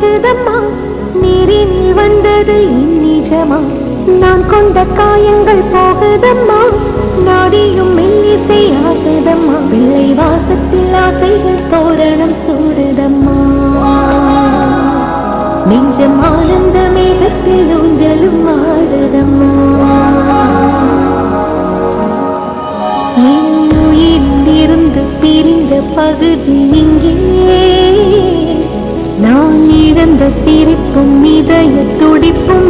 காட்டுதம்மா, நீரினில் வந்தது நிஜமா. நான் கொண்ட காயங்கள் போகுதம்மா, நாடியும் மெல்லிசை ஆகுதம்மா. பிள்ளை வாசத்தில் ஆசைகள் தோரணம் சூடுதம்மா. நெஞ்சம் ஆனந்த மேகத்தில் ஊஞ்சலும் ஆடுதம்மா. என் உயிரிலிருந்து பிரிந்த பகுதி இங்கே, நான் இழந்த சிரிப்பும் இதய துடிப்பும்